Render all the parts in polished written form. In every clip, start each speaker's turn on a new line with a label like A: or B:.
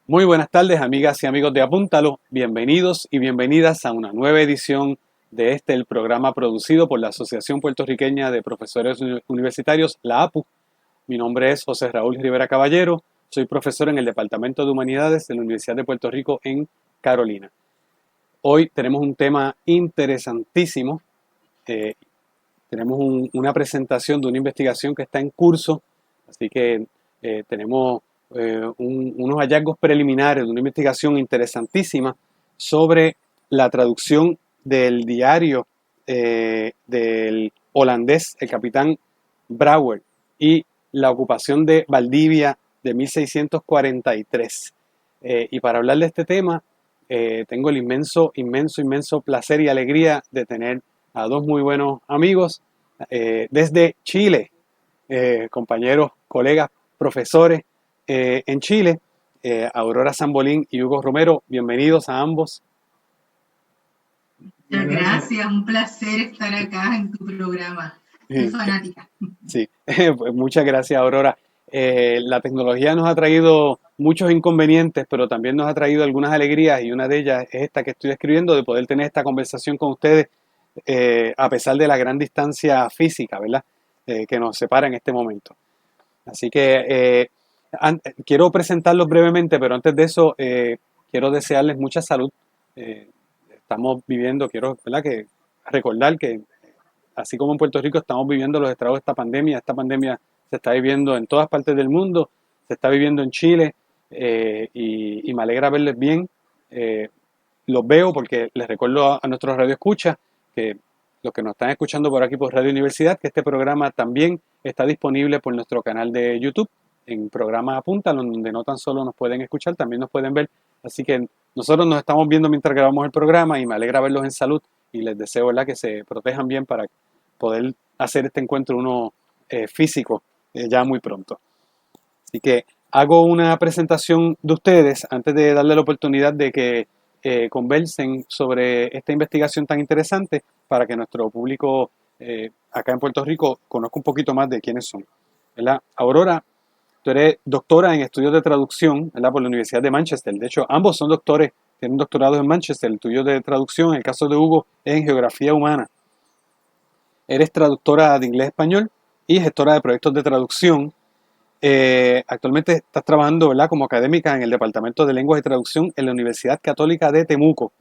A: Muy buenas tardes, amigas y amigos de Apúntalo. Bienvenidos y bienvenidas a una nueva edición de el programa producido por la Asociación Puertorriqueña de Profesores Universitarios, la APU. Mi nombre es José Raúl Rivera Caballero. Soy profesor en el Departamento de Humanidades de la Universidad de Puerto Rico en Carolina. Hoy tenemos un tema interesantísimo. Tenemos una presentación de una investigación que está en curso, así que tenemos unos hallazgos preliminares de una investigación interesantísima sobre la traducción del diario del holandés, el capitán Brouwer, y la ocupación de Valdivia de 1643. Y para hablar de este tema, tengo el inmenso placer y alegría de tener a dos muy buenos amigos desde Chile, compañeros, colegas, profesores en Chile, Aurora Sambolín y Hugo Romero. Bienvenidos a ambos.
B: Muchas gracias, un placer estar acá en tu programa. Soy fanática.
A: Sí, pues muchas gracias, Aurora. La tecnología nos ha traído muchos inconvenientes, pero también nos ha traído algunas alegrías y una de ellas es esta que estoy escribiendo, de poder tener esta conversación con ustedes a pesar de la gran distancia física, ¿verdad? Que nos separa en este momento. Así que quiero presentarlos brevemente, pero antes de eso quiero desearles mucha salud. Eh, Estamos viviendo, quiero, ¿verdad? Que recordar que así como en Puerto Rico estamos viviendo los estragos de esta pandemia se está viviendo en todas partes del mundo, se está viviendo en Chile y me alegra verles bien. Eh, los veo porque les recuerdo a nuestros radioescuchas que los que nos están escuchando por aquí por Radio Universidad, que este programa también está disponible por nuestro canal de YouTube, en programa Apúntalo, donde no tan solo nos pueden escuchar, también nos pueden ver. Así que nosotros nos estamos viendo mientras grabamos el programa y me alegra verlos en salud y les deseo, ¿verdad?, que se protejan bien para poder hacer este encuentro uno físico ya muy pronto. Así que hago una presentación de ustedes antes de darle la oportunidad de que conversen sobre esta investigación tan interesante para que nuestro público acá en Puerto Rico conozca un poquito más de quiénes son. ¿Verdad? Aurora, tú eres doctora en estudios de traducción, ¿verdad?, por la Universidad de Manchester. De hecho, ambos son doctores, tienen doctorados en Manchester. El tuyo de traducción, en el caso de Hugo, es en geografía humana. Eres traductora de inglés a español y gestora de proyectos de traducción. Actualmente estás trabajando, ¿verdad?, como académica en el Departamento de Lenguas y Traducción en la Universidad Católica de Temuco.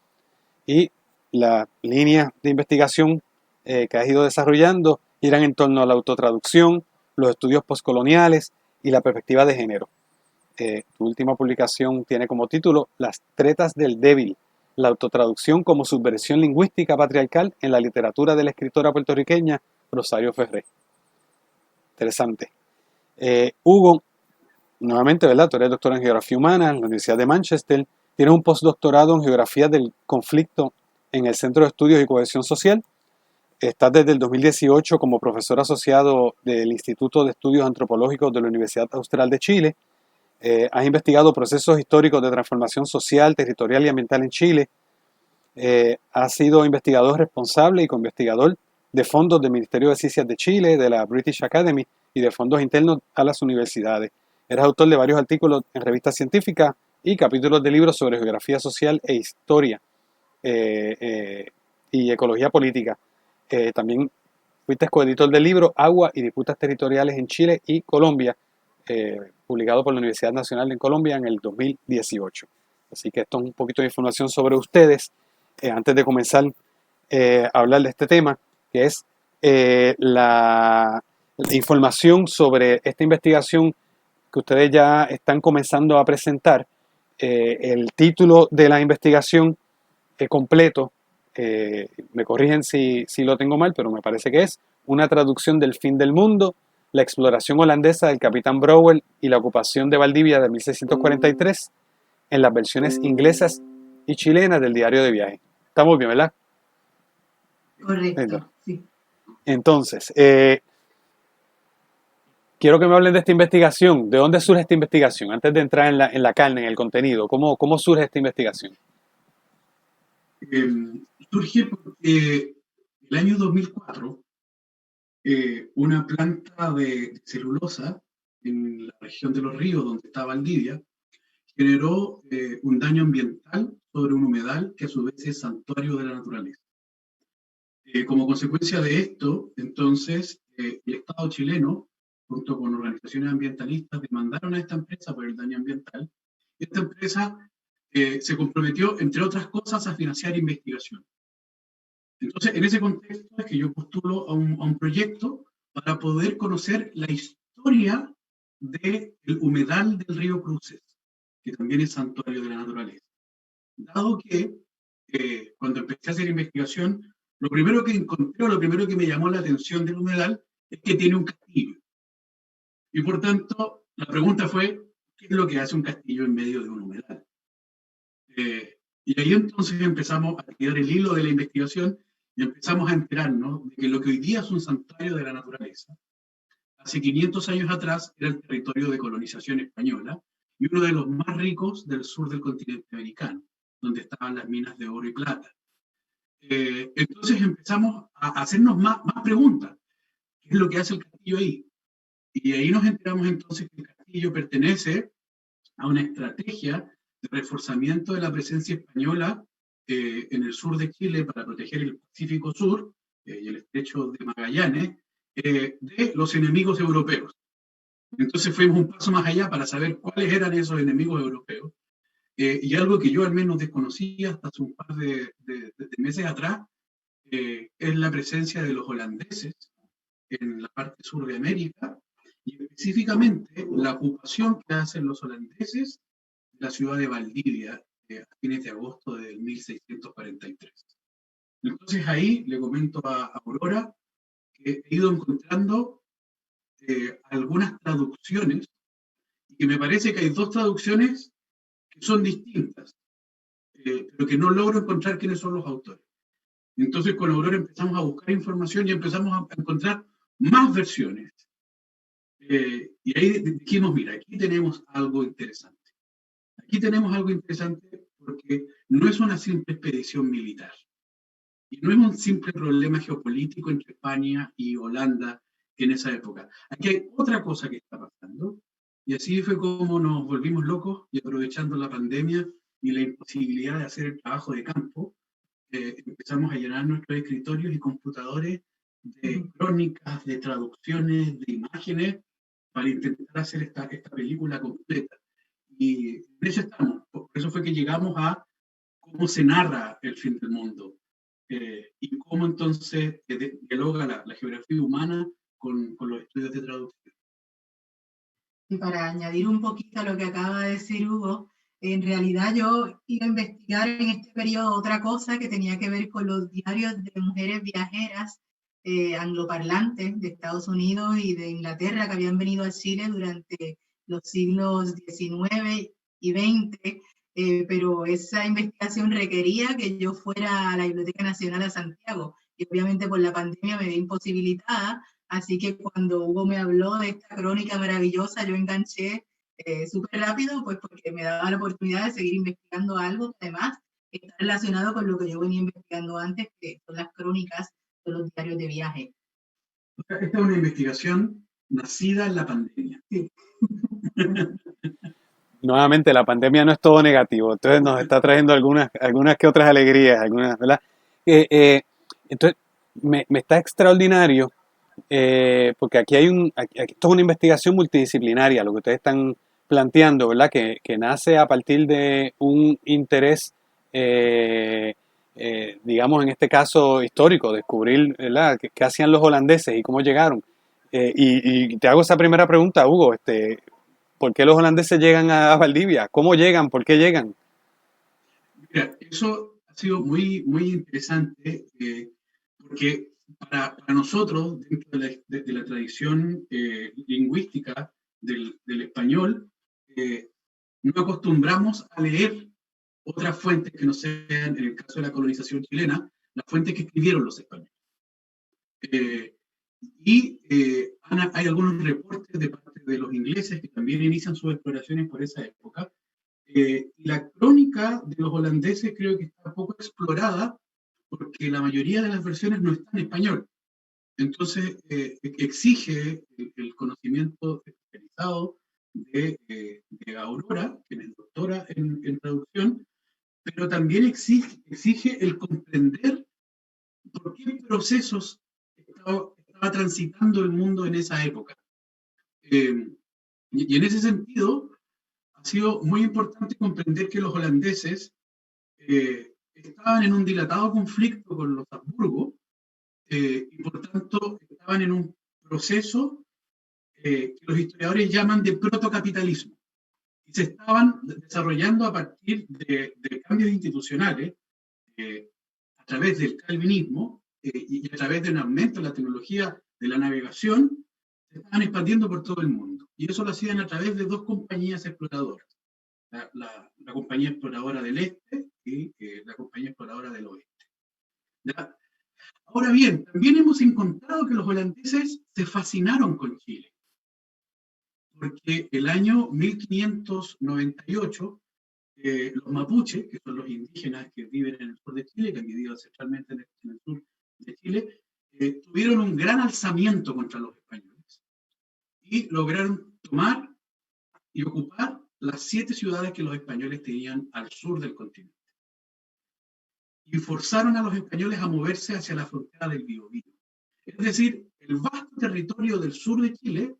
A: Y las líneas de investigación que has ido desarrollando giran en torno a la autotraducción, los estudios postcoloniales y la perspectiva de género. Tu última publicación tiene como título Las tretas del débil, la autotraducción como subversión lingüística patriarcal en la literatura de la escritora puertorriqueña Rosario Ferré. Interesante. Hugo, nuevamente, ¿verdad? Tú eres doctor en Geografía Humana en la Universidad de Manchester. Tienes un postdoctorado en Geografía del Conflicto en el Centro de Estudios y Cohesión Social. Estás desde el 2018 como profesor asociado del Instituto de Estudios Antropológicos de la Universidad Austral de Chile. Has investigado procesos históricos de transformación social, territorial y ambiental en Chile. Has sido investigador responsable y co-investigador de fondos del Ministerio de Ciencias de Chile, de la British Academy y de fondos internos a las universidades. Eres autor de varios artículos en revistas científicas y capítulos de libros sobre geografía social e historia y ecología política. También fuiste coeditor del libro Agua y disputas territoriales en Chile y Colombia, publicado por la Universidad Nacional de Colombia en el 2018. Así que esto es un poquito de información sobre ustedes antes de comenzar a hablar de este tema, que es la información sobre esta investigación que ustedes ya están comenzando a presentar. El título de la investigación completo, me corrigen si lo tengo mal, pero me parece que es una traducción del fin del mundo, la exploración holandesa del capitán Brouwer y la ocupación de Valdivia de 1643 en las versiones inglesas y chilenas del diario de viaje. Estamos bien, ¿verdad?
B: Correcto, sí.
A: Entonces, quiero que me hablen de esta investigación. ¿De dónde surge esta investigación? Antes de entrar en la carne, en el contenido, ¿cómo surge esta investigación?
C: Eh, Surge porque el año 2004 una planta de celulosa en la región de Los Ríos, donde está Valdivia, generó un daño ambiental sobre un humedal que a su vez es santuario de la naturaleza. Como consecuencia de esto, entonces, el Estado chileno, junto con organizaciones ambientalistas, demandaron a esta empresa por el daño ambiental. Esta empresa se comprometió, entre otras cosas, a financiar investigación. Entonces, en ese contexto es que yo postulo a un proyecto para poder conocer la historia del humedal del río Cruces, que también es santuario de la naturaleza. Dado que cuando empecé a hacer investigación, lo primero que encontré, o lo primero que me llamó la atención del humedal, es que tiene un castillo. Y por tanto, la pregunta fue, ¿qué es lo que hace un castillo en medio de un humedal? Y ahí entonces empezamos a tirar el hilo de la investigación y empezamos a enterarnos de que lo que hoy día es un santuario de la naturaleza, hace 500 años atrás era el territorio de colonización española y uno de los más ricos del sur del continente americano, donde estaban las minas de oro y plata. Entonces empezamos a hacernos más preguntas. ¿Qué es lo que hace el castillo ahí? Y ahí nos enteramos entonces que el castillo pertenece a una estrategia de reforzamiento de la presencia española en el sur de Chile para proteger el Pacífico Sur y el estrecho de Magallanes de los enemigos europeos. Entonces fuimos un paso más allá para saber cuáles eran esos enemigos europeos. Y algo que yo al menos desconocía hasta hace un par de meses atrás, es la presencia de los holandeses en la parte sur de América, y específicamente la ocupación que hacen los holandeses de la ciudad de Valdivia a fines de agosto de 1643. Entonces ahí le comento a Aurora que he ido encontrando algunas traducciones, y que me parece que hay dos traducciones que son distintas, pero que no logro encontrar quiénes son los autores. Entonces con Aurora empezamos a buscar información y empezamos a encontrar más versiones. Y ahí dijimos, mira, aquí tenemos algo interesante. Aquí tenemos algo interesante porque no es una simple expedición militar. Y no es un simple problema geopolítico entre España y Holanda en esa época. Aquí hay otra cosa que está pasando. Y así fue como nos volvimos locos y aprovechando la pandemia y la imposibilidad de hacer el trabajo de campo, empezamos a llenar nuestros escritorios y computadores de crónicas, de traducciones, de imágenes, para intentar hacer esta película completa. Y en eso estamos. Por eso fue que llegamos a cómo se narra el fin del mundo y cómo entonces dialoga la geografía humana con los estudios de traducción.
B: Y para añadir un poquito a lo que acaba de decir Hugo, en realidad yo iba a investigar en este periodo otra cosa que tenía que ver con los diarios de mujeres viajeras angloparlantes de Estados Unidos y de Inglaterra que habían venido a Chile durante los siglos XIX y XX, pero esa investigación requería que yo fuera a la Biblioteca Nacional a Santiago, y obviamente por la pandemia me vi imposibilitada. Así que cuando Hugo me habló de esta crónica maravillosa, yo enganché súper rápido, pues porque me daba la oportunidad de seguir investigando algo que además está relacionado con lo que yo venía investigando antes, que son las crónicas de los diarios de viaje.
C: Esta es una investigación nacida en la pandemia.
B: Sí.
A: Nuevamente, la pandemia no es todo negativo, entonces nos está trayendo algunas que otras alegrías, ¿verdad? Entonces, me está extraordinario. Porque aquí esto es una investigación multidisciplinaria, lo que ustedes están planteando, ¿verdad? Que nace a partir de un interés, digamos, en este caso histórico, descubrir, ¿verdad? ¿Qué hacían los holandeses y cómo llegaron? Y te hago esa primera pregunta, Hugo, ¿por qué los holandeses llegan a Valdivia? ¿Cómo llegan? ¿Por qué llegan?
C: Mira, eso ha sido muy interesante porque para nosotros, dentro de la tradición lingüística del español, no acostumbramos a leer otras fuentes que no sean, en el caso de la colonización chilena, las fuentes que escribieron los españoles. Hay algunos reportes de parte de los ingleses que también inician sus exploraciones por esa época. La crónica de los holandeses creo que está poco explorada porque la mayoría de las versiones no está en español. Entonces, exige el conocimiento especializado de Aurora, quien es doctora pero también exige el comprender por qué procesos estaba transitando el mundo en esa época. Y en ese sentido, ha sido muy importante comprender que los holandeses estaban en un dilatado conflicto con los Habsburgo, y por tanto estaban en un proceso que los historiadores llaman de protocapitalismo. Y se estaban desarrollando a partir de cambios institucionales a través del calvinismo y a través de un aumento en la tecnología de la navegación, se estaban expandiendo por todo el mundo. Y eso lo hacían a través de dos compañías exploradoras. La compañía exploradora del este y la compañía exploradora del oeste. ¿Ya? Ahora bien, también hemos encontrado que los holandeses se fascinaron con Chile, porque el año 1598 los mapuches, que son los indígenas que viven en el sur de Chile, que han vivido ancestralmente en el sur de Chile, tuvieron un gran alzamiento contra los españoles y lograron tomar y ocupar las 7 ciudades que los españoles tenían al sur del continente. Y forzaron a los españoles a moverse hacia la frontera del Biobío. Es decir, el vasto territorio del sur de Chile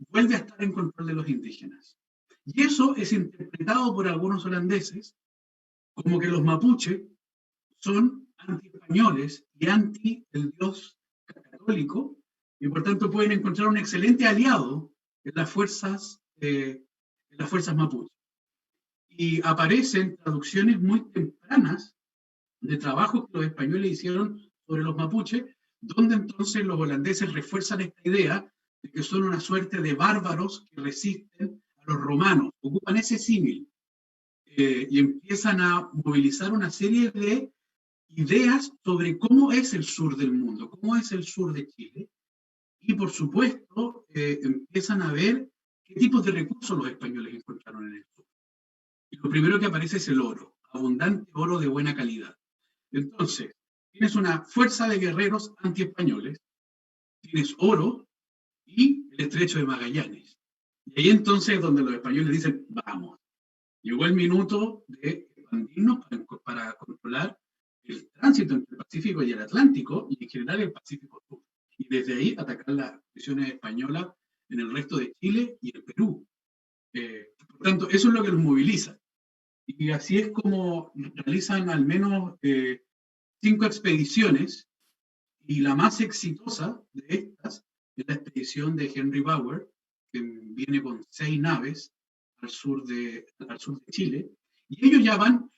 C: vuelve a estar en control de los indígenas. Y eso es interpretado por algunos holandeses como que los mapuches son anti-españoles y anti el dios católico, y por tanto pueden encontrar un excelente aliado en las fuerzas mapuches. Y aparecen traducciones muy tempranas de trabajos que los españoles hicieron sobre los mapuches, donde entonces los holandeses refuerzan esta idea de que son una suerte de bárbaros que resisten a los romanos. Ocupan ese símil y empiezan a movilizar una serie de ideas sobre cómo es el sur del mundo, cómo es el sur de Chile, y por supuesto empiezan a ver qué tipos de recursos los españoles encontraron en el sur. Y lo primero que aparece es el oro, abundante oro de buena calidad. Entonces, tienes una fuerza de guerreros anti-españoles, tienes oro y el estrecho de Magallanes. Y ahí entonces es donde los españoles dicen, vamos, llegó el minuto de expandirnos para controlar el tránsito entre el Pacífico y el Atlántico, y en general el Pacífico Sur. Y desde ahí atacar las posiciones españolas en el resto de Chile y el Perú. Por tanto, eso es lo que los moviliza. Y así es como realizan al menos 5 expediciones, y la más exitosa de estas es la expedición de Henry Bauer, que viene con 6 naves al sur de Chile, y ellos van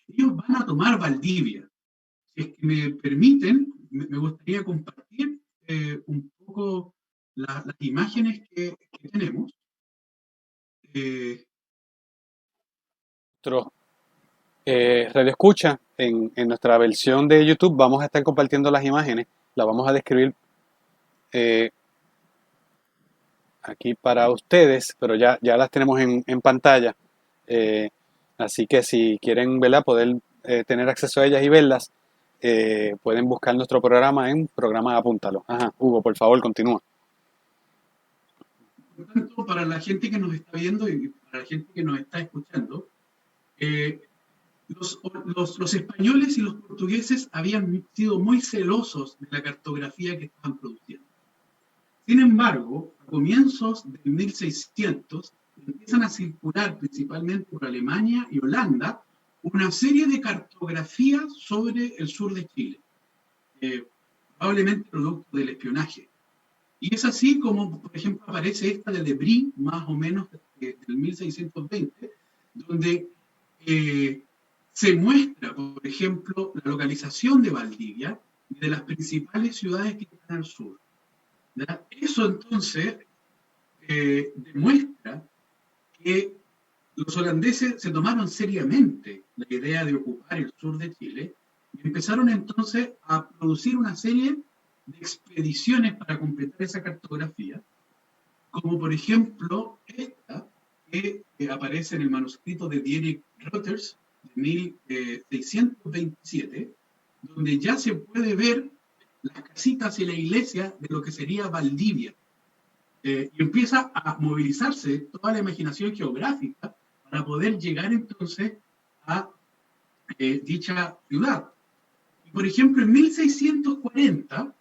C: a tomar Valdivia. Si es que me permiten, me gustaría compartir un poco las imágenes que tenemos.
A: Radio Escucha, en nuestra versión de YouTube vamos a estar compartiendo las imágenes, las vamos a describir aquí para ustedes, pero ya las tenemos en pantalla, así que si quieren, ¿verdad?, poder tener acceso a ellas y verlas, pueden buscar nuestro programa en Programa Apúntalo. Ajá, Hugo, por favor, continúa.
C: Por tanto, para la gente que nos está viendo y para la gente que nos está escuchando, los españoles y los portugueses habían sido muy celosos de la cartografía que estaban produciendo. Sin embargo, a comienzos de 1600 empiezan a circular principalmente por Alemania y Holanda una serie de cartografías sobre el sur de Chile, probablemente producto del espionaje. Y es así como, por ejemplo, aparece esta de Debris, más o menos del 1620, donde se muestra, por ejemplo, la localización de Valdivia y de las principales ciudades que están al sur. ¿Verdad? Eso entonces demuestra que los holandeses se tomaron seriamente la idea de ocupar el sur de Chile y empezaron entonces a producir una serie de expediciones para completar esa cartografía, como por ejemplo esta que aparece en el manuscrito de Dietrich Reuters de 1627, donde ya se puede ver las casitas y la iglesia de lo que sería Valdivia. Y empieza a movilizarse toda la imaginación geográfica para poder llegar entonces a dicha ciudad. Y, por ejemplo, en 1640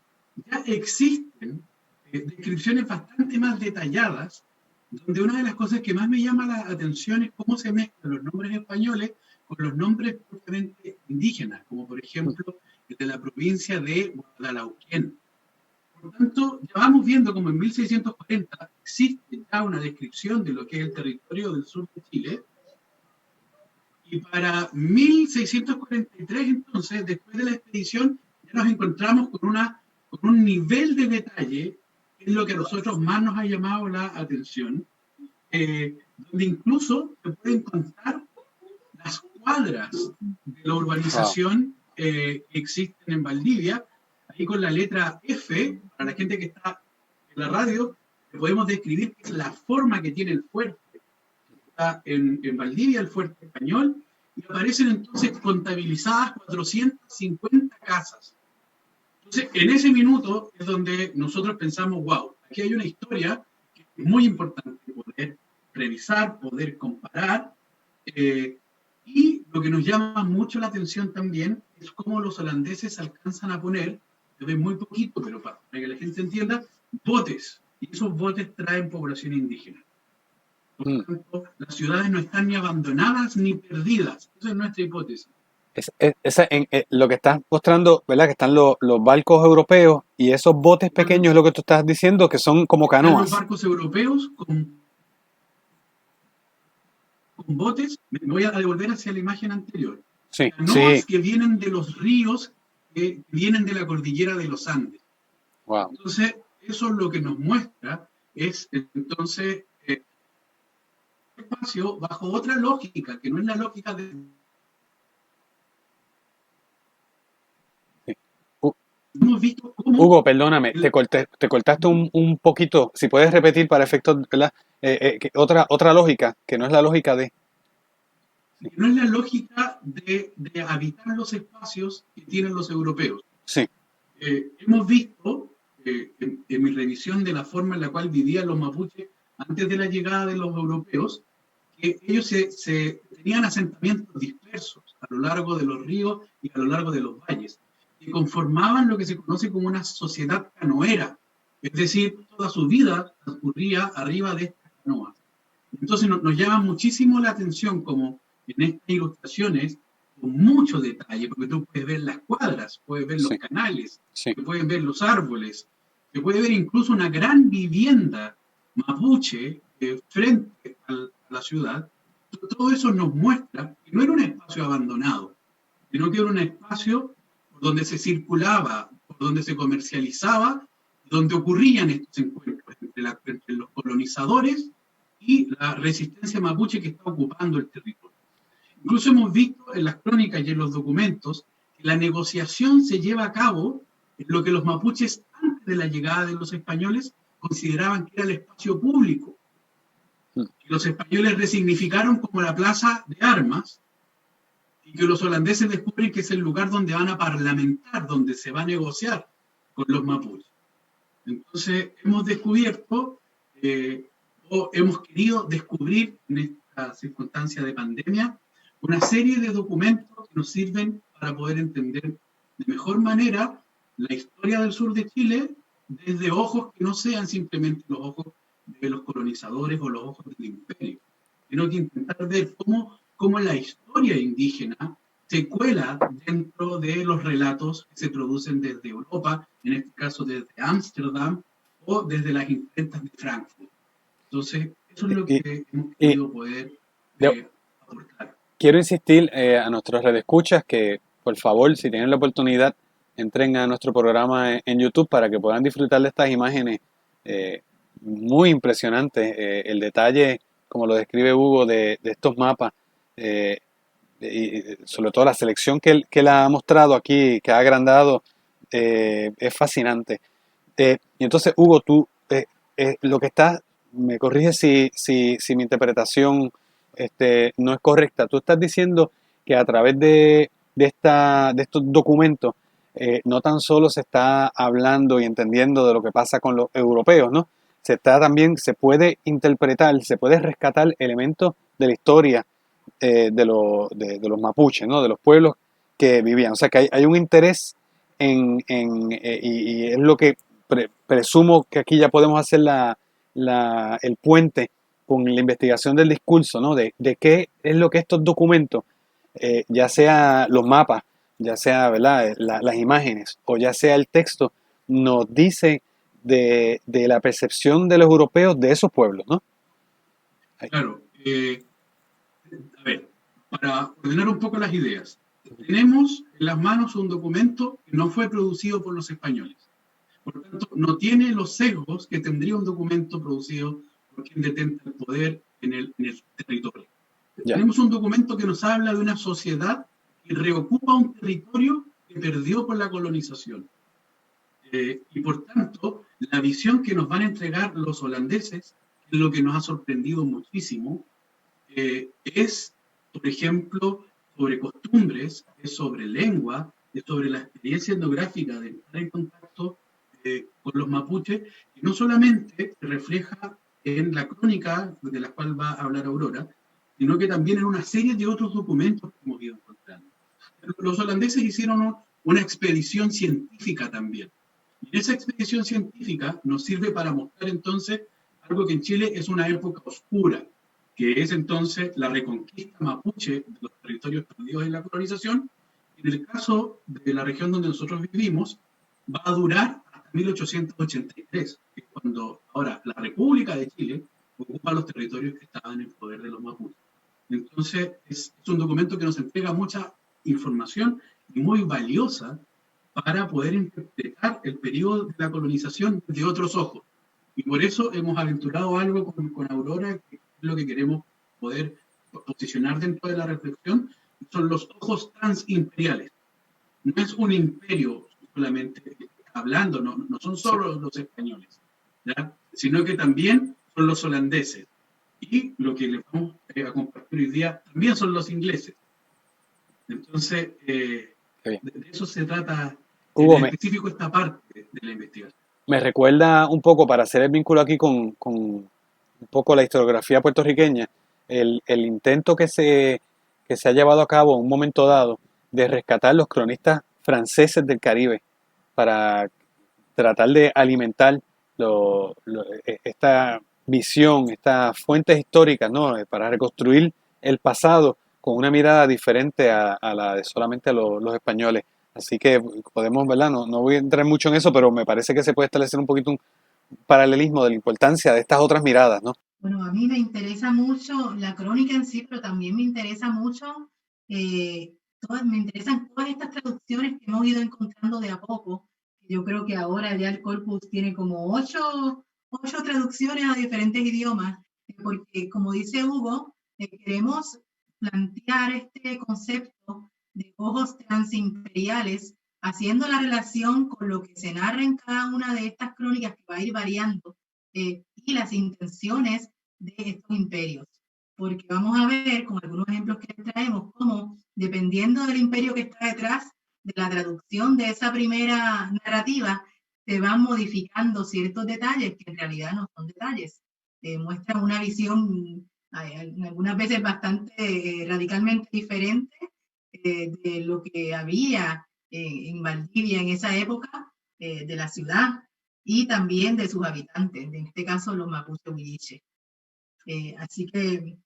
C: ya existen descripciones bastante más detalladas, donde una de las cosas que más me llama la atención es cómo se mezclan los nombres españoles con los nombres propiamente indígenas, como por ejemplo el de la provincia de Guadalauquén. Por tanto, ya vamos viendo como en 1640 existe ya una descripción de lo que es el territorio del sur de Chile, y para 1643, entonces, después de la expedición, ya nos encontramos con un nivel de detalle, que es lo que a nosotros más nos ha llamado la atención, donde incluso se pueden contar las cuadras de la urbanización que existen en Valdivia. Ahí con la letra F, para la gente que está en la radio, podemos describir que es la forma que tiene el fuerte. Está en Valdivia, el fuerte español, y aparecen entonces contabilizadas 450 casas. Entonces, en ese minuto es donde nosotros pensamos, wow, aquí hay una historia que es muy importante poder revisar, poder comparar, y lo que nos llama mucho la atención también es cómo los holandeses alcanzan a poner, se ve muy poquito, pero para que la gente entienda, botes, y esos botes traen población indígena. Por lo tanto, las ciudades no están ni abandonadas ni perdidas. Esa es nuestra hipótesis.
A: Lo que estás mostrando, ¿verdad? Que están los barcos europeos y esos botes pequeños, es lo que tú estás diciendo, que son como
C: Están
A: canoas.
C: los barcos europeos con botes. Me voy a devolver hacia la imagen anterior.
A: Sí,
C: Canoas
A: sí.
C: que vienen de los ríos, que vienen de la cordillera de los Andes.
A: Wow.
C: Entonces, eso lo que nos muestra es, entonces, espacio bajo otra lógica, que no es la lógica de... Hemos visto cómo...
A: Hugo, perdóname, te cortaste un poquito. Si puedes repetir para efectos, ¿verdad? Otra lógica, que no es la lógica de...
C: No es la lógica de habitar los espacios que tienen los europeos.
A: Sí.
C: Hemos visto, en mi revisión de la forma en la cual vivían los mapuches antes de la llegada de los europeos, que ellos tenían asentamientos dispersos a lo largo de los ríos y a lo largo de los valles, que conformaban lo que se conoce como una sociedad canoera, es decir, toda su vida transcurría arriba de estas canoas. Entonces nos llama muchísimo la atención como en estas ilustraciones, con mucho detalle, porque tú puedes ver las cuadras, puedes ver los canales, puedes ver los árboles, se puede ver incluso una gran vivienda mapuche frente a la ciudad. Todo eso nos muestra que no era un espacio abandonado, sino que era un espacio por donde se circulaba, por donde se comercializaba, donde ocurrían estos encuentros entre los colonizadores y la resistencia mapuche que está ocupando el territorio. Incluso hemos visto en las crónicas y en los documentos que la negociación se lleva a cabo en lo que los mapuches antes de la llegada de los españoles consideraban que era el espacio público. Que los españoles resignificaron como la plaza de armas y que los holandeses descubren que es el lugar donde van a parlamentar, donde se va a negociar con los mapuches. Entonces hemos descubierto o hemos querido descubrir en esta circunstancia de pandemia una serie de documentos que nos sirven para poder entender de mejor manera la historia del sur de Chile desde ojos que no sean simplemente los ojos de los colonizadores o los ojos del imperio, sino que intentar ver cómo la historia indígena se cuela dentro de los relatos que se producen desde Europa, en este caso desde Ámsterdam o desde las imprentas de Frankfurt. Entonces, eso es lo que hemos querido poder aportar.
A: Quiero insistir a nuestros redescuchas que, por favor, si tienen la oportunidad, entren a nuestro programa en YouTube para que puedan disfrutar de estas imágenes muy impresionantes. El detalle, como lo describe Hugo, de estos mapas, y sobre todo la selección que él ha mostrado aquí, que ha agrandado, es fascinante. Y entonces, Hugo, tú lo que estás, me corrige si mi interpretación no es correcta. Tú estás diciendo que a través de estos documentos no tan solo se está hablando y entendiendo de lo que pasa con los europeos, ¿no? Se puede interpretar, se puede rescatar elementos de la historia de los mapuches, ¿no? De los pueblos que vivían. O sea que hay un interés y es lo que presumo que aquí ya podemos hacer el puente con la investigación del discurso, ¿no? De qué es lo que estos documentos, ya sea los mapas, ya sea, ¿verdad? Las imágenes o ya sea el texto, nos dice de la percepción de los europeos de esos pueblos, ¿no?
C: Claro. A ver, para ordenar un poco las ideas, tenemos en las manos un documento que no fue producido por los españoles. Por lo tanto, no tiene los sesgos que tendría un documento producido por quien detenta el poder en el territorio.
A: Ya.
C: Tenemos un documento que nos habla de una sociedad que reocupa un territorio que perdió por la colonización. Y por tanto, la visión que nos van a entregar los holandeses, que es lo que nos ha sorprendido muchísimo, es, por ejemplo, sobre costumbres, es sobre lengua, es sobre la experiencia etnográfica de estar en contacto con los mapuches, que no solamente se refleja en la crónica de la cual va a hablar Aurora, sino que también en una serie de otros documentos que hemos ido encontrando. Los holandeses hicieron una expedición científica también. Y esa expedición científica nos sirve para mostrar entonces algo que en Chile es una época oscura, que es entonces la reconquista mapuche de los territorios perdidos en la colonización. En el caso de la región donde nosotros vivimos, va a durar hasta 1883, que es cuando ahora la República de Chile ocupa los territorios que estaban en poder de los mapuches. Entonces, es un documento que nos entrega mucha información y muy valiosa para poder interpretar el periodo de la colonización de otros ojos. Y por eso hemos aventurado algo con Aurora, que es lo que queremos poder posicionar dentro de la reflexión, son los ojos transimperiales. No es un imperio solamente hablando, no son solo los españoles, ¿ya? Sino que también son los holandeses. Y lo que les vamos a compartir hoy día también son los ingleses. Entonces, de eso se trata
A: Hugo,
C: en específico esta parte de la investigación.
A: Me recuerda un poco, para hacer el vínculo aquí con un poco la historiografía puertorriqueña, el intento que se ha llevado a cabo en un momento dado de rescatar los cronistas franceses del Caribe para tratar de alimentar esta visión, estas fuentes históricas, ¿no? Para reconstruir el pasado con una mirada diferente a la de solamente los españoles. Así que podemos, ¿verdad? No voy a entrar mucho en eso, pero me parece que se puede establecer un poquito un paralelismo de la importancia de estas otras miradas, ¿no?
B: Bueno, a mí me interesa mucho la crónica en sí, pero también me interesa mucho, me interesan todas estas traducciones que hemos ido encontrando de a poco. Yo creo que ahora ya el corpus tiene como ocho traducciones a diferentes idiomas, porque como dice Hugo, queremos plantear este concepto de ojos transimperiales, haciendo la relación con lo que se narra en cada una de estas crónicas que va a ir variando, y las intenciones de estos imperios. Porque vamos a ver, con algunos ejemplos que traemos, cómo dependiendo del imperio que está detrás de la traducción de esa primera narrativa, se van modificando ciertos detalles que en realidad no son detalles. Muestran una visión algunas veces bastante radicalmente diferente de lo que había en Valdivia en esa época, de la ciudad y también de sus habitantes, en este caso los mapuche huilliche. Así que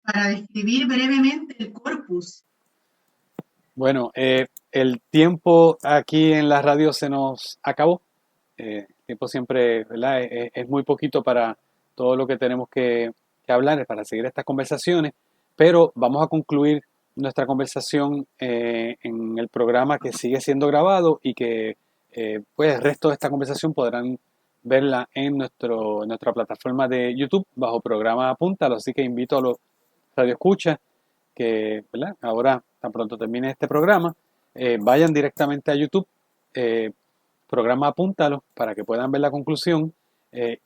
B: para describir brevemente el corpus.
A: Bueno, el tiempo aquí en la radio se nos acabó. El tiempo siempre, ¿verdad? Es muy poquito para todo lo que tenemos que hablar, para seguir estas conversaciones, pero vamos a concluir nuestra conversación en el programa que sigue siendo grabado y que pues el resto de esta conversación podrán verla en nuestra plataforma de YouTube bajo programa Apúntalo, así que invito a los radioescuchas que, ¿verdad? Ahora, tan pronto termine este programa, vayan directamente a YouTube, programa Apúntalo, para que puedan ver la conclusión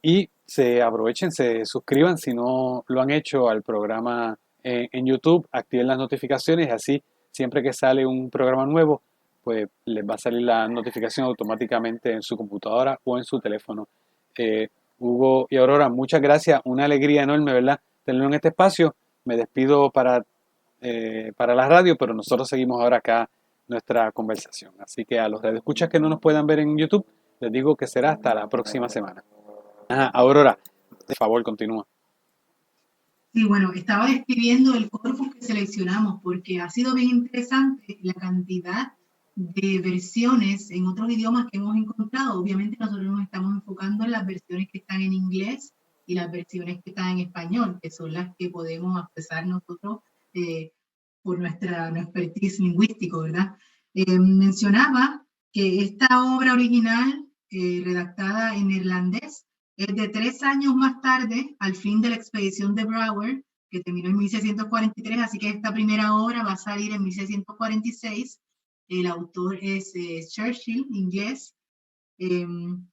A: y se aprovechen, se suscriban si no lo han hecho al programa en YouTube, activen las notificaciones y así siempre que sale un programa nuevo, pues les va a salir la notificación automáticamente en su computadora o en su teléfono. Hugo y Aurora, muchas gracias, una alegría enorme, ¿verdad? Tenerlo en este espacio. Me despido para para la radio, pero nosotros seguimos ahora acá nuestra conversación. Así que a los radioescuchas que no nos puedan ver en YouTube, les digo que será hasta la próxima semana. Ajá, Aurora, por favor, continúa.
B: Sí, bueno, estaba describiendo el corpus que seleccionamos porque ha sido bien interesante la cantidad de versiones en otros idiomas que hemos encontrado. Obviamente nosotros nos estamos enfocando en las versiones que están en inglés y las versiones que están en español, que son las que podemos accesar nosotros por nuestra expertise lingüístico, ¿verdad? Mencionaba que esta obra original, redactada en neerlandés, es de 3 años más tarde, al fin de la expedición de Brouwer, que terminó en 1643, así que esta primera obra va a salir en 1646. El autor es Churchill, inglés. Tiene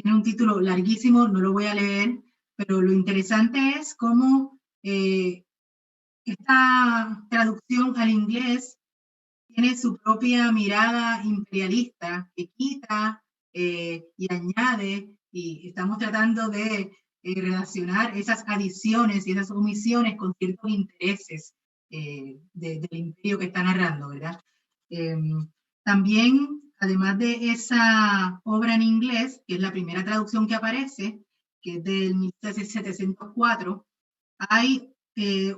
B: un título larguísimo, no lo voy a leer, pero lo interesante es cómo esta traducción al inglés tiene su propia mirada imperialista que quita y añade, y estamos tratando de relacionar esas adiciones y esas omisiones con ciertos intereses del imperio que está narrando, ¿verdad? También, además de esa obra en inglés, que es la primera traducción que aparece, que es del 1704, hay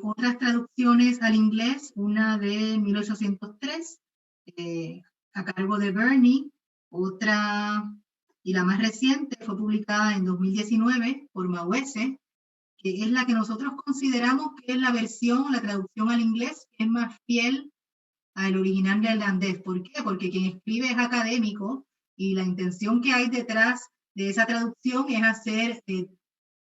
B: otras traducciones al inglés, una de 1803, a cargo de Burney, otra, y la más reciente fue publicada en 2019 por Mawese, que es la que nosotros consideramos que es la versión, la traducción al inglés, que es más fiel al original neerlandés. ¿Por qué? Porque quien escribe es académico y la intención que hay detrás de esa traducción es hacer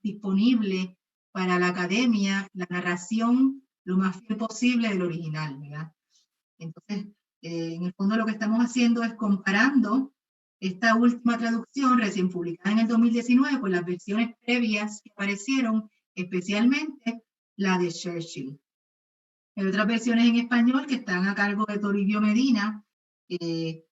B: disponible para la academia la narración lo más fiel posible del original, ¿verdad? Entonces, en el fondo lo que estamos haciendo es comparando esta última traducción recién publicada en el 2019 con las versiones previas que aparecieron, especialmente la de Churchill. Hay otras versiones en español que están a cargo de Toribio Medina, que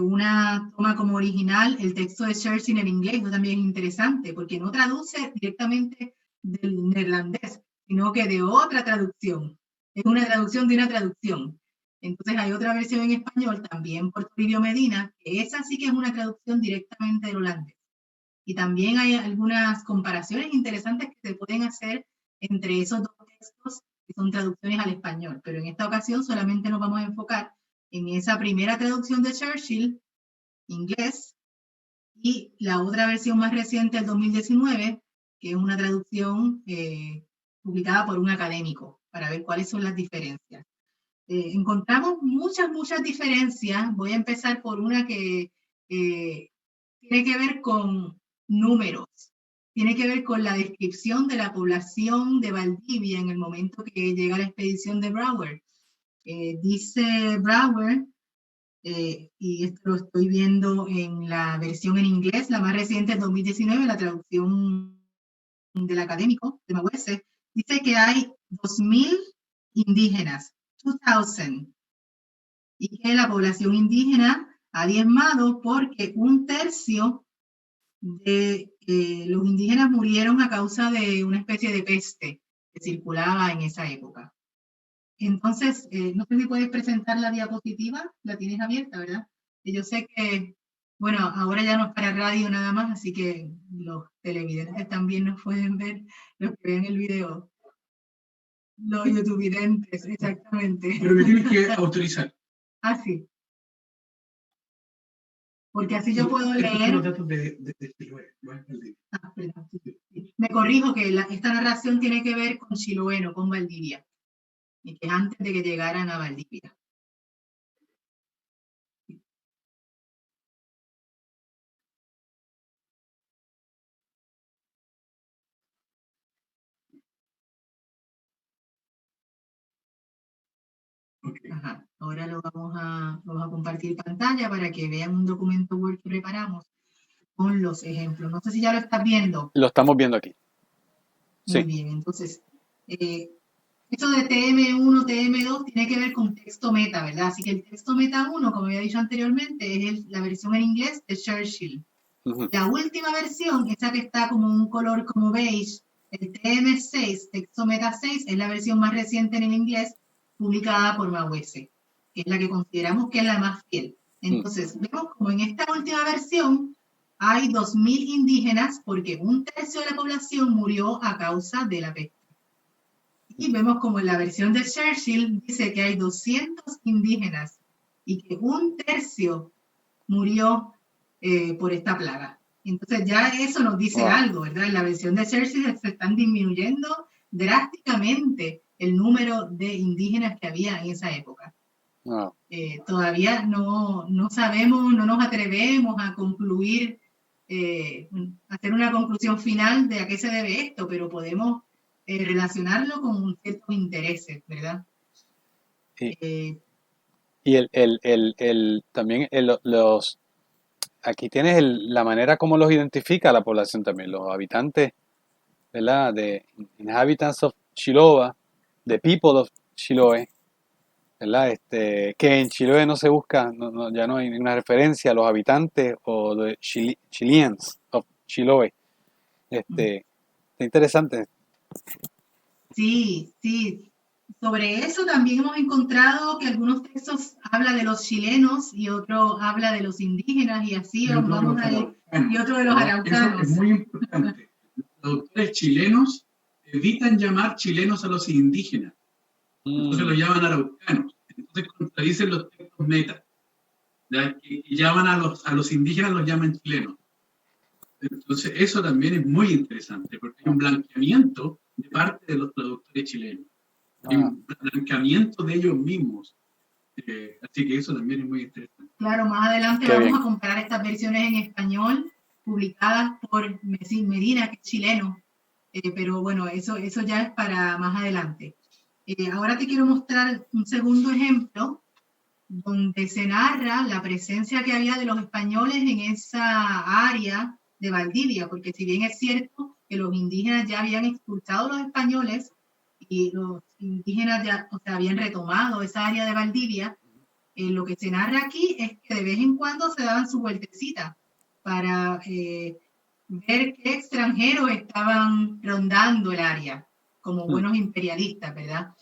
B: una toma como original el texto de Churchill en inglés. Eso también es interesante, porque no traduce directamente del neerlandés, sino que de otra traducción. Es una traducción de una traducción. Entonces hay otra versión en español, también por Toribio Medina, que esa sí que es una traducción directamente del holandés. Y también hay algunas comparaciones interesantes que se pueden hacer entre esos dos textos, que son traducciones al español. Pero en esta ocasión solamente nos vamos a enfocar en esa primera traducción de Churchill, inglés, y la otra versión más reciente del 2019, que es una traducción publicada por un académico, para ver cuáles son las diferencias. Encontramos muchas diferencias. Voy a empezar por una que tiene que ver con números, tiene que ver con la descripción de la población de Valdivia en el momento que llega la expedición de Brouwer. Dice Brouwer, y esto lo estoy viendo en la versión en inglés, la más reciente del 2019, la traducción del académico de Mawese, dice que hay 2.000 indígenas, 2,000, y que la población indígena ha diezmado porque 1/3 de los indígenas murieron a causa de una especie de peste que circulaba en esa época. Entonces, no sé si puedes presentar la diapositiva, la tienes abierta, ¿verdad? Y yo sé que, bueno, ahora ya no es para radio nada más, así que los televidentes también nos pueden ver, los que ven el video. Los youtubevidentes, exactamente.
C: Pero me tienes que autorizar.
B: Ah, sí. Porque así yo puedo leer.
C: Estos son los datos de Chiloé, ¿no?
B: Ah, perdón, sí. Me corrijo que esta narración tiene que ver con Chiloé, no con Valdivia. Y que es antes de que llegaran a Valdivia.
C: Okay.
B: Ajá. Ahora vamos a compartir pantalla para que vean un documento Word que preparamos con los ejemplos. No sé si ya lo estás viendo.
A: Lo estamos viendo aquí.
B: Muy
A: Sí.
B: bien, entonces, esto de TM1, TM2 tiene que ver con texto meta, ¿verdad? Así que el texto meta 1, como había dicho anteriormente, es la versión en inglés de Churchill. La última versión, esa que está como un color como beige, el TM6, texto meta 6, es la versión más reciente en el inglés, publicada por Mawese, que es la que consideramos que es la más fiel. Entonces, vemos como en esta última versión hay 2.000 indígenas porque 1/3 de la población murió a causa de la peste. Y vemos como en la versión de Churchill dice que hay 200 indígenas y que 1/3 murió por esta plaga. Entonces ya eso nos dice algo, ¿verdad? En la versión de Churchill se están disminuyendo drásticamente el número de indígenas que había en esa época. Todavía no sabemos, no nos atrevemos a concluir, hacer una conclusión final de a qué se debe esto, pero podemos relacionarlo con ciertos intereses, ¿verdad?
A: Y también aquí tienes la manera como los identifica la población también, los habitantes, ¿verdad? De inhabitants of Chiloé, the people of Chiloé, ¿verdad? Que en Chiloé no se busca, ya no hay ninguna referencia a los habitantes o de Chileans of Chiloé. Está interesante.
B: Sí. Sobre eso también hemos encontrado que algunos textos hablan de los chilenos y otro habla de los indígenas y así vamos a ir, y otro de los araucanos.
C: Eso es muy importante. Los traductores chilenos evitan llamar chilenos a los indígenas. Entonces los llaman araucanos. Entonces contradicen los textos meta. Que llaman a los indígenas, los llaman chilenos. Entonces eso también es muy interesante porque hay un blanqueamiento de parte de los traductores chilenos. Hay un blanqueamiento de ellos mismos. Así que eso también es muy interesante.
B: Claro, más adelante vamos a comparar estas versiones en español publicadas por Medina, que es chileno. Pero bueno, eso ya es para más adelante. Ahora te quiero mostrar un segundo ejemplo donde se narra la presencia que había de los españoles en esa área de Valdivia, porque si bien es cierto que los indígenas ya habían expulsado a los españoles y los indígenas ya habían retomado esa área de Valdivia, lo que se narra aquí es que de vez en cuando se daban su vueltecita para ver qué extranjeros estaban rondando el área, como buenos imperialistas, ¿verdad?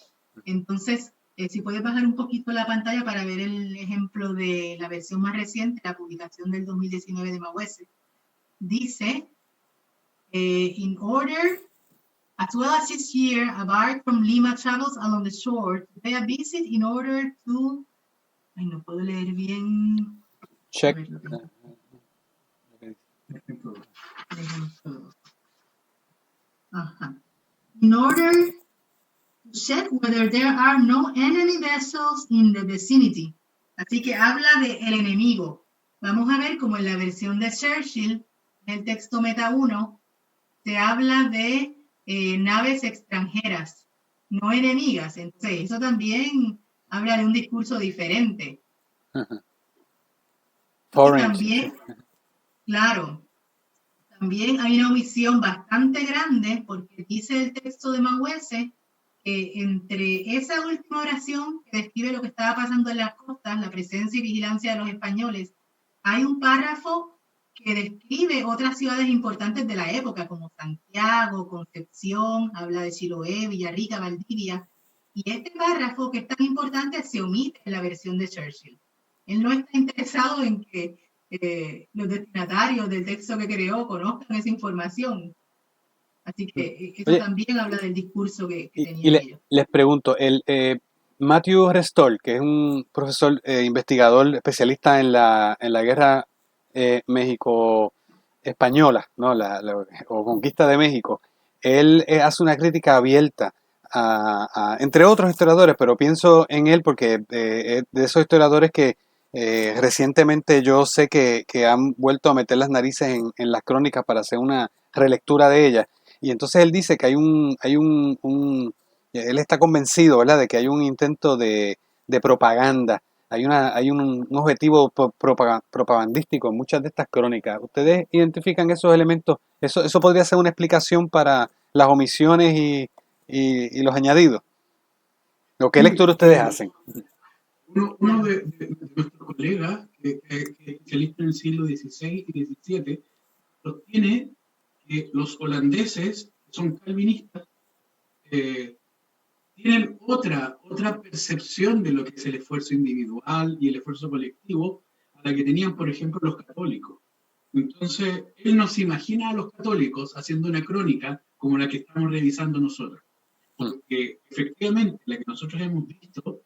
B: Entonces, si puedes bajar un poquito la pantalla para ver el ejemplo de la versión más reciente, la publicación del 2019 de Mawese. Dice, in order, as well as this year, a bark from Lima travels along the shore to pay a visit in order to... Ay, no puedo leer bien.
A: Check.
B: In order to check whether there are no enemy vessels in the vicinity. Así que habla de el enemigo. Vamos a ver como en la versión de Churchill, el texto meta 1, se habla de naves extranjeras, no enemigas. Entonces, eso también habla de un discurso diferente. Y también, claro, también hay una omisión bastante grande porque dice el texto de Mawese que entre esa última oración que describe lo que estaba pasando en las costas, la presencia y vigilancia de los españoles, hay un párrafo que describe otras ciudades importantes de la época como Santiago, Concepción, habla de Chiloé, Villarrica, Valdivia, y este párrafo que es tan importante se omite en la versión de Churchill. Él no está interesado en que los destinatarios del texto que creó conozcan esa información. Así que eso también habla del discurso que tenían ellos.
A: Les pregunto, Matthew Restol, que es un profesor investigador especialista en la guerra México-española, ¿no? o conquista de México, él hace una crítica abierta entre otros historiadores, pero pienso en él porque de esos historiadores que recientemente yo sé que han vuelto a meter las narices en las crónicas para hacer una relectura de ellas. Y entonces él dice que él está convencido, ¿verdad?, de que hay un intento de propaganda, hay un objetivo propagandístico en muchas de estas crónicas. ¿Ustedes identifican esos elementos? ¿Eso podría ser una explicación para las omisiones y los añadidos? ¿O qué lectura ustedes hacen?
C: Uno de nuestros colegas, que es especialista en el siglo XVI y XVII, sostiene que los holandeses, que son calvinistas, tienen otra percepción de lo que es el esfuerzo individual y el esfuerzo colectivo a la que tenían, por ejemplo, los católicos. Entonces, él nos imagina a los católicos haciendo una crónica como la que estamos revisando nosotros. Porque efectivamente, la que nosotros hemos visto,